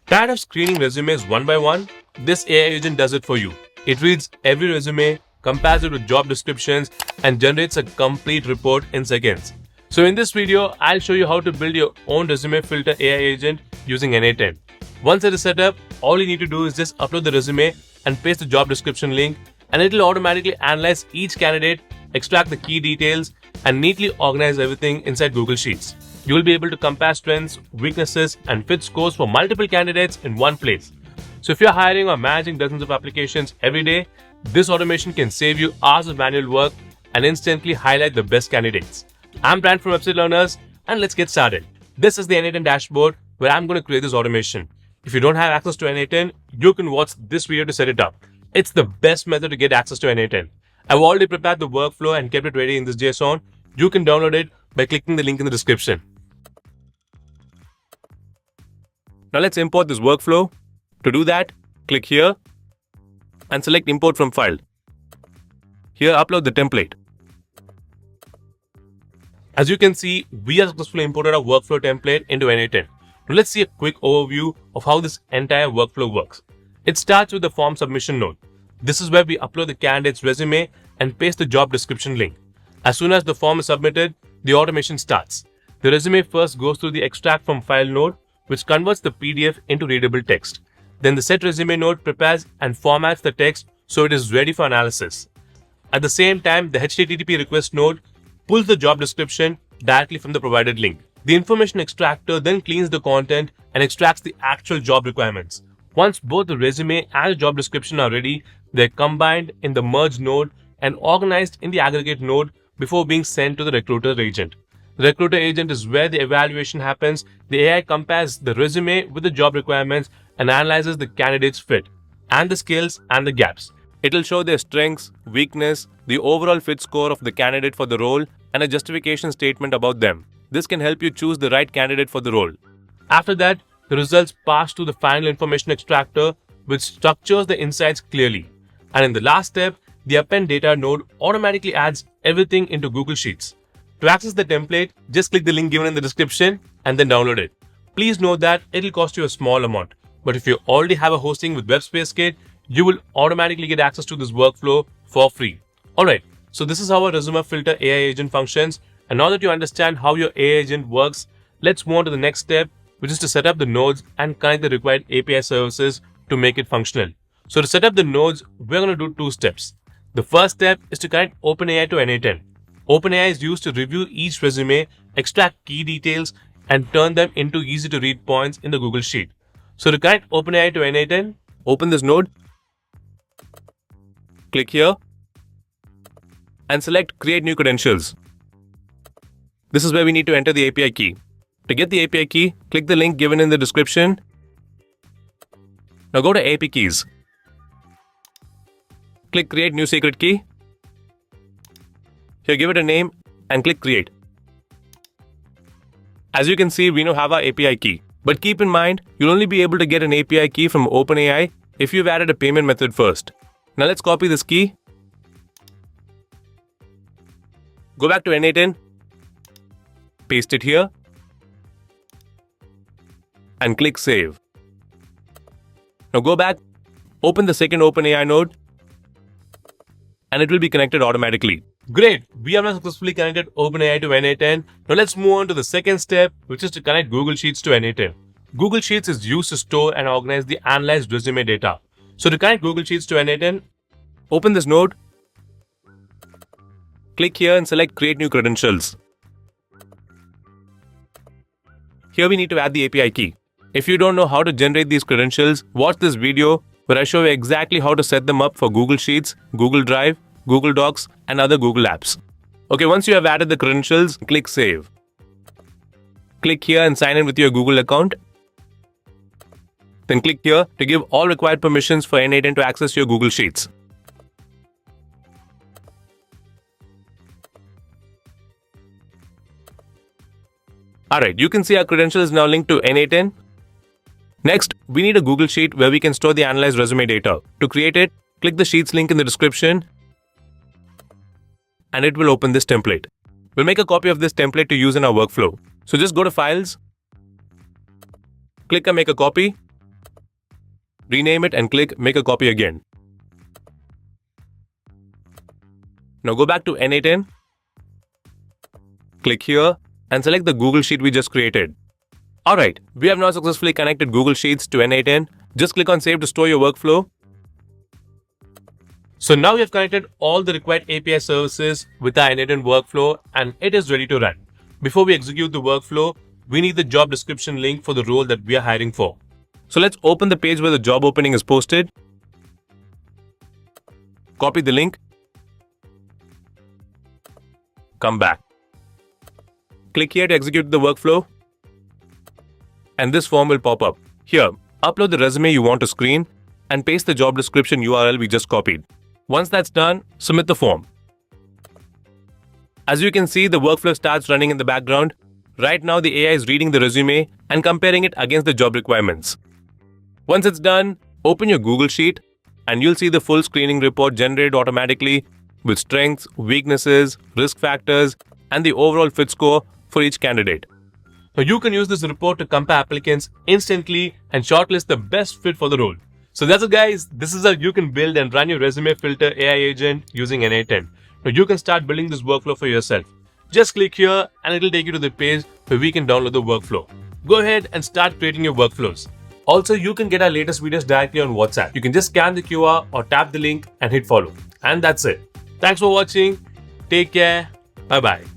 Tired of screening resumes one by one? This AI agent does it for you. It reads every resume, compares it with job descriptions, and generates a complete report in seconds. So in this video, I'll show you how to build your own resume filter AI agent using n8n. Once it is set up, all you need to do is just upload the resume and paste the job description link, and it will automatically analyze each candidate, extract the key details, and neatly organize everything inside Google Sheets. You will be able to compare strengths, weaknesses, and fit scores for multiple candidates in one place. So if you're hiring or managing dozens of applications every day, this automation can save you hours of manual work and instantly highlight the best candidates. I'm Brian from Website Learners, and let's get started. This is the n8n dashboard where I'm going to create this automation. If you don't have access to n8n, you can watch this video to set it up. It's the best method to get access to n8n. I've already prepared the workflow and kept it ready in this JSON. You can download it by clicking the link in the description. Now let's import this workflow. To do that, click here and select Import from File. Here, upload the template. As you can see, we have successfully imported our workflow template into n8n. Now let's see a quick overview of how this entire workflow works. It starts with the form submission node. This is where we upload the candidate's resume and paste the job description link. As soon as the form is submitted, the automation starts. The resume first goes through the extract from file node, which converts the PDF into readable text. Then the set resume node prepares and formats the text so it is ready for analysis. At the same time, the HTTP request node pulls the job description directly from the provided link. The information extractor then cleans the content and extracts the actual job requirements. Once both the resume and the job description are ready, they're combined in the merge node and organized in the aggregate node before being sent to the recruiter agent. The recruiter agent is where the evaluation happens. The AI compares the resume with the job requirements and analyzes the candidate's fit and the skills and the gaps. It will show their strengths, weakness, the overall fit score of the candidate for the role, and a justification statement about them. This can help you choose the right candidate for the role. After that, the results pass to the final information extractor, which structures the insights clearly. And in the last step, the append data node automatically adds everything into Google Sheets. To access the template, just click the link given in the description and then download it. Please note that it will cost you a small amount, but if you already have a hosting with WebSpace Kit, you will automatically get access to this workflow for free. Alright, so this is how a resume filter AI agent functions, and now that you understand how your AI agent works, let's move on to the next step, which is to set up the nodes and connect the required API services to make it functional. So to set up the nodes, we're going to do two steps. The first step is to connect OpenAI to n8n. OpenAI is used to review each resume, extract key details, and turn them into easy to read points in the Google Sheet. So to connect OpenAI to n8n, open this node, click here, and select Create New Credentials. This is where we need to enter the API key. To get the API key, click the link given in the description. Now go to API Keys. Click Create New Secret Key. Here, give it a name and click Create. As you can see, we now have our API key. But keep in mind, you'll only be able to get an API key from OpenAI if you've added a payment method first. Now let's copy this key. Go back to n8n. Paste it here. And click Save. Now go back, open the second OpenAI node, and it will be connected automatically. Great, we have now successfully connected OpenAI to n8n. Now let's move on to the second step, which is to connect Google Sheets to n8n. Google Sheets is used to store and organize the analyzed resume data. So to connect Google Sheets to n8n, open this node, click here and select Create New Credentials. Here we need to add the API key. If you don't know how to generate these credentials, watch this video where I show you exactly how to set them up for Google Sheets, Google Drive, Google Docs, and other Google apps. Okay, once you have added the credentials, click Save. Click here and sign in with your Google account. Then click here to give all required permissions for n8n to access your Google Sheets. Alright, you can see our credential is now linked to n8n. Next, we need a Google Sheet where we can store the analyzed resume data. To create it, click the Sheets link in the description, and it will open this template. We'll make a copy of this template to use in our workflow. So just go to Files, click on Make a Copy, rename it and click Make a Copy again. Now go back to n8n, click here and select the Google Sheet we just created. Alright, we have now successfully connected Google Sheets to n8n. Just click on Save to store your workflow. So now we have connected all the required API services with our n8n workflow and it is ready to run. Before we execute the workflow, we need the job description link for the role that we are hiring for. So let's open the page where the job opening is posted. Copy the link. Come back. Click here to execute the workflow. And this form will pop up. Here, upload the resume you want to screen and paste the job description URL we just copied. Once that's done, submit the form. As you can see, the workflow starts running in the background. Right now, the AI is reading the resume and comparing it against the job requirements. Once it's done, open your Google Sheet and you'll see the full screening report generated automatically with strengths, weaknesses, risk factors, and the overall fit score for each candidate. Now you can use this report to compare applicants instantly and shortlist the best fit for the role. So that's it guys, this is how you can build and run your resume filter AI agent using n8n. Now you can start building this workflow for yourself. Just click here and it will take you to the page where we can download the workflow. Go ahead and start creating your workflows. Also, you can get our latest videos directly on WhatsApp. You can just scan the QR or tap the link and hit follow. And that's it. Thanks for watching. Take care. Bye-bye.